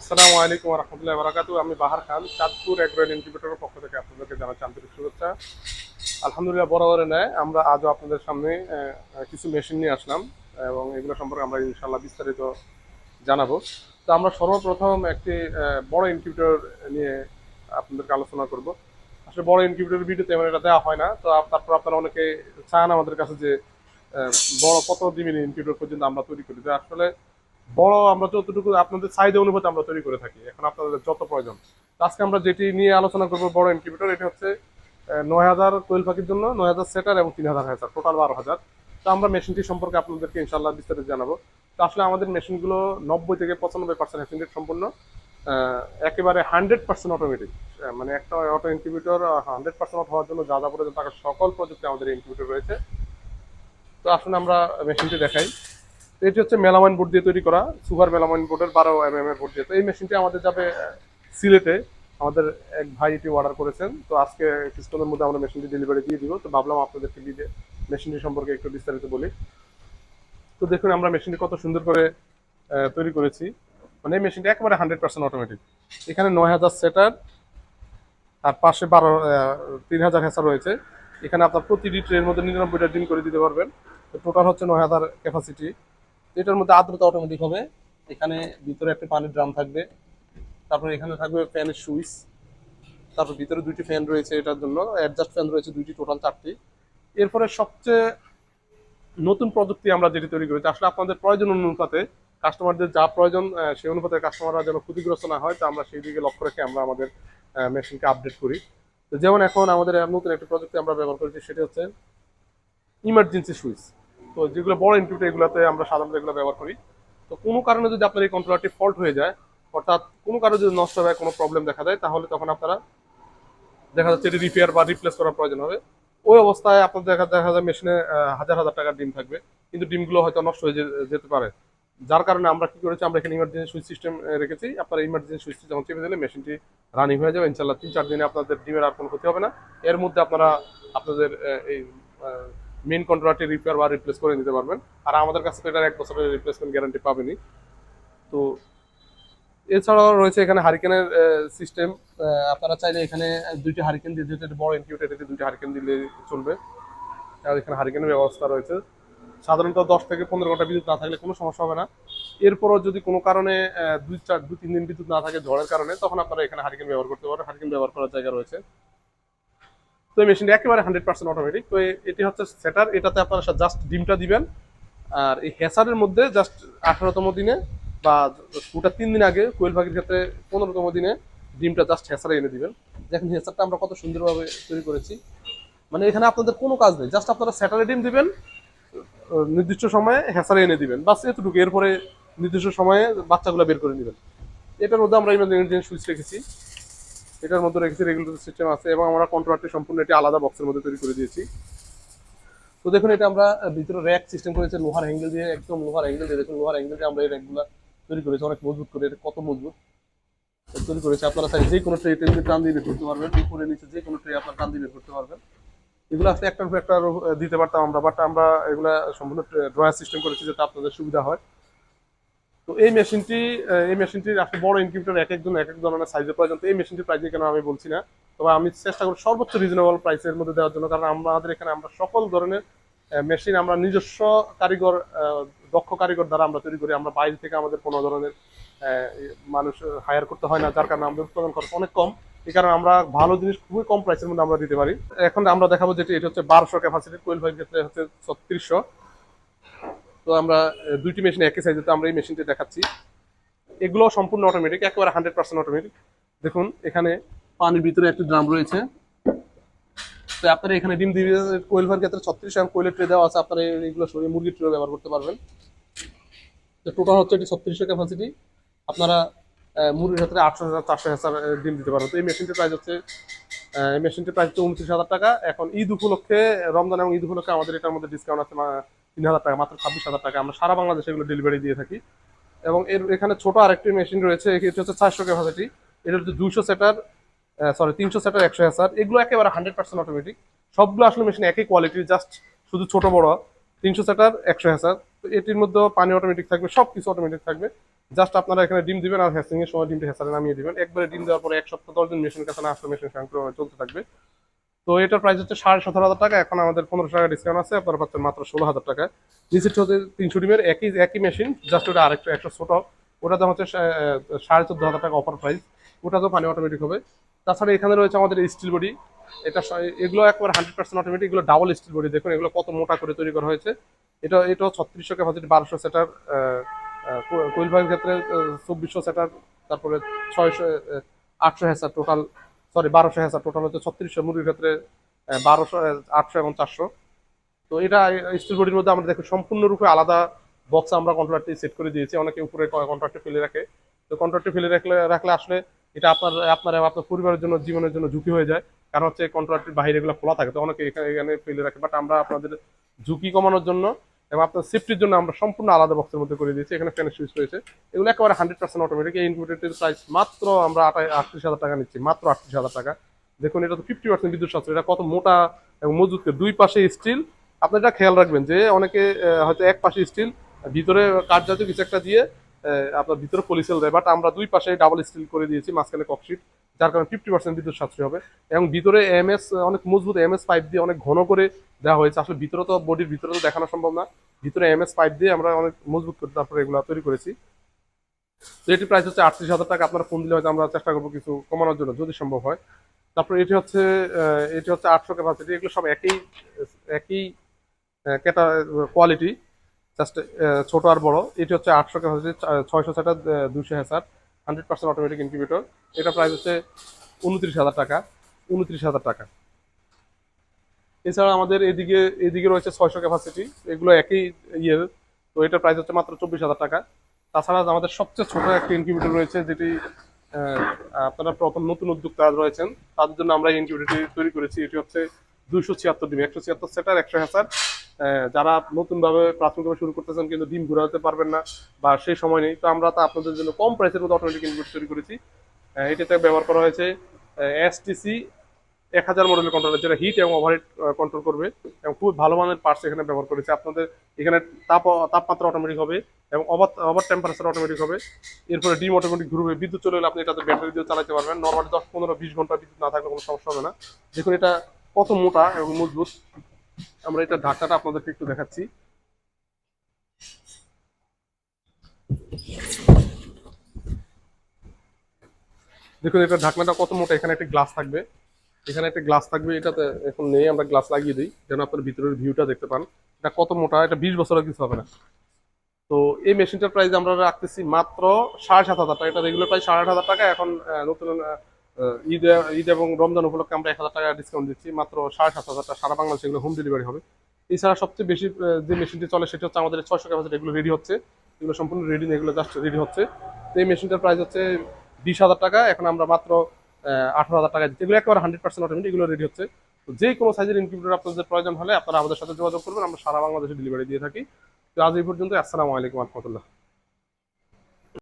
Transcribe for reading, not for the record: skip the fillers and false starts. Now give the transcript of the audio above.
আসসালামু আলাইকুম ওয়া রাহমাতুল্লাহি ওয়া বারাকাতুহু। আমি বাহার খান, চাঁদপুর এগ্রো ইনকিউবেটরের পক্ষ থেকে আপনাদেরকে জানাচ্ছি আন্তরিক শুভেচ্ছা। আলহামদুলিল্লাহ, বরাবরের ন্যায় আমরা আজও আপনাদের সামনে কিছু মেশিন নিয়ে আসলাম এবং এগুলো সম্পর্কে আমরা ইনশাআল্লাহ বিস্তারিত জানাবো। তো আমরা সর্বপ্রথম একটি বড় ইনকিউবেটর নিয়ে আপনাদেরকে আলোচনা করব। আসলে বড় ইনকিউবেটরের ভিডিও তেমন এটা দেওয়া হয় না, তো তারপর আপনারা অনেকে চান আমাদের কাছে যে আহ, বড় কত ডিমের ইনকিউবেটর পর্যন্ত আমরা তৈরি করি। তো আসলে বড় আমরা যতটুকু আপনাদের চাহিদা অনুপাতে আমরা তৈরি করে থাকি, এখন আপনাদের যত প্রয়োজন। তো আজকে আমরা যেটি নিয়ে আলোচনা করবো বড় ইনকিউবেটর, এটি হচ্ছে 9,000 কোয়েল পাখির জন্য, 9,000 সেটার এবং 3,000 হ্যাচার, টোটাল 12,000। তো আমরা মেশিনটি সম্পর্কে আপনাদেরকে ইনশাল্লাহ বিস্তারিত জানাবো। তো আসলে আমাদের মেশিনগুলো 90 থেকে 95% হ্যাচিং সম্পূর্ণ, একেবারে 100% অটোমেটিক। মানে একটা অটো ইনকিউবেটর 100% হওয়ার জন্য যা যা প্রয়োজন তার সকল প্রযুক্তি আমাদের ইনকিউবেটর রয়েছে। তো আসলে আমরা মেশিনটি দেখাই। তো এটি হচ্ছে মেলামাইন বোর্ড দিয়ে তৈরি করা, সুপার মেলামাইন বোর্ডের 12 এর বোর্ড দিয়ে। তো এই মেশিনটি আমাদের যাবে সিলেটে। আমাদের এক ভাই এটি অর্ডার করেছেন, তো আজকে কিছুক্ষণের মধ্যে আমরা মেশিনটি ডেলিভারি দিয়ে দিব। তো ভাবলাম আপনাদেরকে মেশিনটি সম্পর্কে একটু বিস্তারিত বলি। তো দেখুন আমরা মেশিনটি কত সুন্দর করে তৈরি করেছি। মানে এই মেশিনটি একেবারে 100% অটোমেটিক। এখানে 9,000 সেটার আর পাশে 3,000 হেসার রয়েছে। এখানে আপনার প্রতিটি ট্রের মধ্যে 99টা ডিম করে দিতে পারবেন। টোটাল হচ্ছে 9,000 ক্যাপাসিটি। এটার মধ্যে আর্দ্রতা অটোমেটিক হবে। এখানে ভিতরে একটা পানির ড্রাম থাকবে, তারপর এখানে থাকবে ফ্যানের সুইচ, তারপর ভিতরে দুইটি ফ্যান রয়েছে, এটার জন্য অ্যাডজাস্ট ফ্যান রয়েছে দুইটি, টোটাল 4টি। এরপরে সবচেয়ে নতুন প্রযুক্তি আমরা যেটি তৈরি করেছি, আসলে আপনাদের প্রয়োজন অনুপাতে, কাস্টমারদের যা প্রয়োজন সেই অনুপাতে কাস্টমাররা যেন ক্ষতিগ্রস্ত না হয়, তো আমরা সেই দিকে লক্ষ্য রেখে আমরা আমাদের মেশিনকে আপডেট করি। তো যেমন এখন আমাদের নতুন একটা প্রযুক্তি আমরা ব্যবহার করেছি, সেটা হচ্ছে ইমার্জেন্সি সুইচ। তো যেগুলো বড় ইনকিউবেটর এগুলোতে আমরা সাধারণত এগুলো ব্যবহার করি। তো কোনো কারণে যদি আপনার এই কন্ট্রোলারটি ফল্ট হয়ে যায়, অর্থাৎ কোনো কারণে যদি নষ্ট হয়, কোনো প্রবলেম দেখা দেয়, তাহলে তখন আপনারা দেখা যাচ্ছে এটি রিপেয়ার বা রিপ্লেস করার প্রয়োজন হবে। ওই অবস্থায় আপনার দেখা দেখা যায় মেশিনে হাজার হাজার টাকার ডিম থাকবে, কিন্তু ডিমগুলো হয়তো নষ্ট হয়ে যেতে পারে। যার কারণে আমরা কি করেছি, আমরা এখানে ইমার্জেন্সি সুইচ সিস্টেম রেখেছি। আপনারা ইমার্জেন্সি সুইচটি যখন চেপে দিলে মেশিনটি রানিং হয়ে যাবে ইনশাল্লাহ। 3-4 দিনে আপনাদের ডিমের আর কোনো ক্ষতি হবে না। এর মধ্যে আপনারা আপনাদের এই মেইন কন্ট্রোলারটি রিপেয়ার বা রিপ্লেস করে নিতে পারবেন। আর আমাদের কাছে তো এটার 1 বছরের রিপ্লেসমেন্ট গ্যারান্টি পাবেনই। তো এছাড়াও রয়েছে এখানে হারিকেনের সিস্টেম। আপনারা চাইলে এখানে দুইটি হারিকেন দিয়ে, যেহেতু এটা বড় ইনকিউবেটর, এটাতে দুইটি হারিকেন দিলে চলবে। আর এখানে হারিকেনের ব্যবস্থা রয়েছে। সাধারণত 10 থেকে 15 ঘন্টা বিদ্যুৎ না থাকলে কোনো সমস্যা হবে না। এরপরও যদি কোনো কারণে 2-3 দিন বিদ্যুৎ না থাকে ঝড়ের কারণে, তখন আপনারা এখানে হারিকেন ব্যবহার করতে পারেন। হারিকেন ব্যবহার করার জায়গা রয়েছে। তো এই মেশিনটি একেবারে 100% অটোমেটিক। তো এটি হচ্ছে সেটার, এটাতে আপনারা জাস্ট ডিমটা দিবেন। আর এই হ্যাচারের মধ্যে জাস্ট 18তম দিনে বা ওটা 3 দিন আগে, কোয়েল পাখির ক্ষেত্রে 15তম দিনে ডিমটা জাস্ট হ্যাচারে এনে দিবেন। দেখেন হ্যাচারটা আমরা কত সুন্দরভাবে তৈরি করেছি। মানে এখানে আপনাদের কোনো কাজ নেই, জাস্ট আপনারা স্যাটারে ডিম দিবেন, নির্দিষ্ট সময়ে হ্যাচারে এনে দিবেন, বাস এতটুকু। এরপরে নির্দিষ্ট সময়ে বাচ্চাগুলো বের করে নেবেন। এটার মধ্যে আমরা ইমার্জেন্সি সুইচ রেখেছি, এটার মধ্যে রেখেছি রেগুলেটর সিস্টেম আছে, এবং আমরা কন্ট্রোলারটি সম্পূর্ণ এটি আলাদা বক্সের মধ্যে তৈরি করে দিয়েছি। তো দেখুন এটা আমরা ভিতরে র্যাক সিস্টেম করেছি লোহার অ্যাঙ্গেল দিয়ে, একদম লোহার অ্যাঙ্গেল দিয়ে। দেখুন লোহার অ্যাঙ্গেল দিয়ে আমরা এই র্যাকগুলো তৈরি করেছি অনেক মজবুত করে। এটা কত মজবুত তৈরি করেছি। আপনারা চাই যে কোনো ট্রে টেনে টান দিয়ে বের করতে পারবেন, উপরে নিচে যে কোনো ট্রে আপনার টান দিয়ে বের করতে পারবেন। এগুলো আসলে একটার উপর একটা দিতে পারতাম আমরা, বাট আমরা এগুলা সম্পূর্ণ ড্রয়ার সিস্টেম করেছি যাতে আপনাদের সুবিধা হয়। তো এই মেশিনটির আসলে বড় ইনকিউবেটর এক একজন এক এক ধরনের সাইজের প্রয়োজন। তো এই মেশিনটির প্রাইস কেন আমি বলছি না, তবে আমি চেষ্টা করি সর্বোচ্চ রিজনেবল প্রাইসের মধ্যে দেওয়ার জন্য। কারণ আমাদের এখানে আমরা সকল ধরনের মেশিন আমরা নিজস্ব কারিগর, দক্ষ কারিগর দ্বারা আমরা তৈরি করি। আমরা বাইরে থেকে আমাদের কোনো ধরনের মানুষ হায়ার করতে হয় না, যার কারণে আমাদের উৎপাদন খরচ অনেক কম। এই কারণে আমরা ভালো জিনিস খুবই কম প্রাইসের মধ্যে আমরা দিতে পারি। এখন আমরা দেখাবো যেটি, এটা হচ্ছে 1200 ক্যাপাসিটির, কোয়েল ভাইয়ের ক্ষেত্রে হচ্ছে 3600। তো আমরা দুইটি মেশিন একই সাইজে আমরা এই মেশিনটি দেখাচ্ছি। এগুলো সম্পূর্ণ অটোমেটিক, একেবারে 100% অটোমেটিক। দেখুন এখানে পানির ভিতরে একটি ড্রাম রয়েছে। তো আপনারা এখানে ডিম দিয়ে, কোয়েল ভাইয়ের ক্ষেত্রে 36 এবং কোয়েলের ট্রে দেওয়া আছে, আপনারা এগুলো সরিয়ে মুরগির ট্রে ব্যবহার করতে পারবেন। তো টোটাল হচ্ছে এটি 3600 ক্যাপাসিটি। আপনারা মুরগির ক্ষেত্রে 800-400 ডিম দিতে পারবেন। তো এই মেশিনটির প্রাইস হচ্ছে, এই মেশিনটির প্রাইস হচ্ছে 29,000 টাকা। এখন ঈদ উপলক্ষে, রমজান এবং ঈদ উপলক্ষে আমাদের এটার মধ্যে ডিসকাউন্ট আছে 3,000 টাকা, মাত্র 26,000 টাকা। আমরা সারা বাংলাদেশে এগুলো ডেলিভারি দিয়ে থাকি। এবং এখানে ছোট আরেকটি মেশিন রয়েছে, এটা হচ্ছে 400 ক্যাপাসিটি। এটা হচ্ছে 200 সেটার, 300 সেটার 100 হ্যাচার। এগুলো একেবারে 100% অটোমেটিক। সবগুলো আসলে মেশিন একই কোয়ালিটির, জাস্ট শুধু ছোট বড়। 300 সেটার 100 হ্যাচার। তো এটির মধ্যে পানি অটোমেটিক থাকবে, সবকিছু অটোমেটিক থাকবে। জাস্ট আপনারা এখানে ডিম দিবেন আর হ্যাচিং এর সময় ডিমটা হ্যাচারে নামিয়ে দিবেন। একবারে ডিম দেওয়ার পরে 1 সপ্তাহ 10 দিন মেশিনের কাছে না আসলে মেশিন স্বয়ংক্রিয়ভাবে চলতে থাকবে। তো এটার প্রাইস হচ্ছে 17,500 টাকা। এখন আমাদের 1500 টাকা ডিসকাউন্ট আছে, আপনারা পাচ্ছেন মাত্র 16,000 টাকা। নিচের হচ্ছে 300 ডিমের একই একই মেশিন, জাস্ট ওটা আরেকটু একটা ছোট, ওটা দাম হচ্ছে 14,500 টাকা অফার প্রাইস। ওটা তো পানি অটোমেটিক হবে। তাছাড়া এখানে রয়েছে আমাদের স্টিল বডি, এটা এগুলো একবার 100% অটোমেটিক, এগুলো ডাবল স্টিল বডি, দেখুন এগুলো কত মোটা করে তৈরি করা হয়েছে। এটাও 3600 ক্যাপাসিটি, 1200 সেটার, কোয়েল পাখির ক্ষেত্রে 2400 সেটার, তারপরে 600 800 hatcher total, sorry 1200 hatcher total হচ্ছে 3600, মুরগির ক্ষেত্রে 1200, 800 এবং 400। তো এটা স্টিল বডির মধ্যে আমরা দেখো সম্পূর্ণরূপে আলাদা বক্স আমরা কন্ট্রোলারটি সেট করে দিয়েছি। অনেকে উপরে কন্ট্রোলারটি ফেলে রাখে, তো কন্ট্রোলারটি ফেলে রাখলে আসলে এটা আপনার পরিবারের জন্য, জীবনের জন্য ঝুঁকি হয়ে যায়। কারণ হচ্ছে কন্ট্রোলারটির বাইরে এগুলো খোলা থাকে, তো অনেকে এখানে ফেলে রাখে। বাট আমরা আপনাদের ঝুঁকি কমানোর জন্য এবং আপনার সেফটির জন্য আমরা সম্পূর্ণ আলাদা বক্সের মধ্যে করে দিয়েছি। এখানে ফ্যানের সুইচ রয়েছে, এগুলো একেবারে 100% অটোমেটিক। এই ইনকিউবেটরটির প্রাইস মাত্র আমরা 38,000 টাকা নিচ্ছি, মাত্র 38,000 টাকা। দেখুন এটা তো 50% বিদ্যুৎ সাশ্রয়, এটা কত মোটা এবং মজবুত, দুই পাশে স্টিল। আপনি এটা খেয়াল রাখবেন যে অনেকে হয়তো এক পাশে স্টিল, ভিতরে কাঠ জাতীয় কিছু একটা দিয়ে আপনার ভিতরে পলিসেল দেয়, বাট আমরা দুই পাশে ডাবল স্টিল করে দিয়েছি, মাঝখানে ককশিট, যার কারণে 50% বিদ্যুৎ সাশ্রয় হবে। এবং ভিতরে এমএস অনেক মজবুত এমএস পাইপ দিয়ে অনেক ঘন করে দেওয়া হয়েছে। আসলে ভিতরে তো, বডির ভিতরে তো দেখানো সম্ভব না, ভিতরে এমএস পাইপ দিয়ে আমরা অনেক মজবুত করে তারপরে এগুলো তৈরি করেছি। তো এটির প্রাইস হচ্ছে 38,000 টাকা। আপনারা ফোন দিলে হয়তো আমরা চেষ্টা করবো কিছু কমানোর জন্য যদি সম্ভব হয়। তারপরে এটি হচ্ছে 800 ক্যাপাসিটি, এগুলো সব একই একই ক্যাটা কোয়ালিটি, জাস্ট ছোট আর বড়। এটি হচ্ছে 800 ক্যাপাসিটি, 600 সেটা, 200 হ্যাচার, 100% অটোমেটিক ইনকিউবেটর। এটা প্রাইস হচ্ছে 29,000 টাকা, 29,000 টাকা। এছাড়া আমাদের এদিকে রয়েছে 600 ক্যাপাসিটি, এগুলো একই ইয়ের। তো এটার প্রাইস হচ্ছে মাত্র 24,000 টাকা। তাছাড়া আমাদের সবচেয়ে ছোট একটা ইনকিউবেটর রয়েছে, যেটি আপনারা প্রথম নতুন উদ্যোক্তা রয়েছেন তাদের জন্য আমরা এই ইনকিউবেটরটি তৈরি করেছি। এটি হচ্ছে 276 ডিম, 176 সেটার, 100 হ্যাচার। যারা নতুনভাবে প্রাথমিকভাবে শুরু করতেছেন কিন্তু ডিম ঘুরাতে পারবেন না বা সেই সময় নেই, তো আমরা তা আপনাদের জন্য কম প্রাইসের মধ্যে অটোমেটিক ইনকিউবেটর তৈরি করেছি। এটাতে ব্যবহার করা হয়েছে এসটিসি 1000 মডেলের কন্ট্রোলার, যেটা হিট এবং ওভারহিট কন্ট্রোল করবে, এবং খুব ভালো মানের পার্টস এখানে ব্যবহার করেছে। আপনাদের এখানে তাপমাত্রা অটোমেটিক হবে এবং ওভার টেম্পারেচার অটোমেটিক হবে। এরপরে ডিম অটোমেটিক ঘুরবে। বিদ্যুৎ চলে এলে আপনি এটাতে ব্যাটারি দিয়ে চালাতে পারবেন। নর্মালি 10, 15, 20 ঘন্টা বিদ্যুৎ না থাকলে কোনো সমস্যা হবে না। দেখুন এটা কত মোটা এবং মজবুত। আমরা এটা ঢাকনাটা আপনাদেরকে একটু দেখাচ্ছি। দেখুন এটা ঢাকনাটা কত মোটা, এখানে একটা গ্লাস থাকবে, এখানে একটা গ্লাস থাকবে। এটাতে এখন নেই, আমরা গ্লাস লাগিয়ে দিই যেন আপনার ভিতরের ভিউটা দেখতে পান। এটা কত মোটা, এটা 20 বছরের কিছু হবে না। তো এই মেশিনটার প্রাইস আমরা রাখতেছি মাত্র 7,500 টাকা। এটা রেগুলার প্রাইস 8,500 টাকা। এখন নতুন ঈদ ঈদ এবং রমজান উপলক্ষে আমরা 1,000 টাকা ডিসকাউন্ট দিচ্ছি, মাত্র 7,500 টাকা। সারা বাংলাদেশে এগুলো হোম ডেলিভারি হবে। এছাড়া সবচেয়ে বেশি যে মেশিনটি চলে সেটা হচ্ছে আমাদের 600 ক্যাপাসিটি, এগুলো রেডি হচ্ছে, এগুলো সম্পূর্ণ রেডি না, এগুলো জাস্ট রেডি হচ্ছে। তো এই মেশিনটার প্রাইস হচ্ছে 20,000 টাকা। এখন আমরা মাত্র 18,000 টাকা দিচ্ছি। এগুলো একেবারে 100% অটোমেটিক, এগুলো রেডি হচ্ছে। তো যে কোনো সাইজের ইনকিউবেটর আপনাদের প্রয়োজন হলে আপনারা আমাদের সাথে যোগাযোগ করবেন, আমরা সারা বাংলাদেশে ডেলিভারি দিয়ে থাকি। তো আজ এই পর্যন্ত, আসসালামু আলাইকুম রহমতুল্লাহ।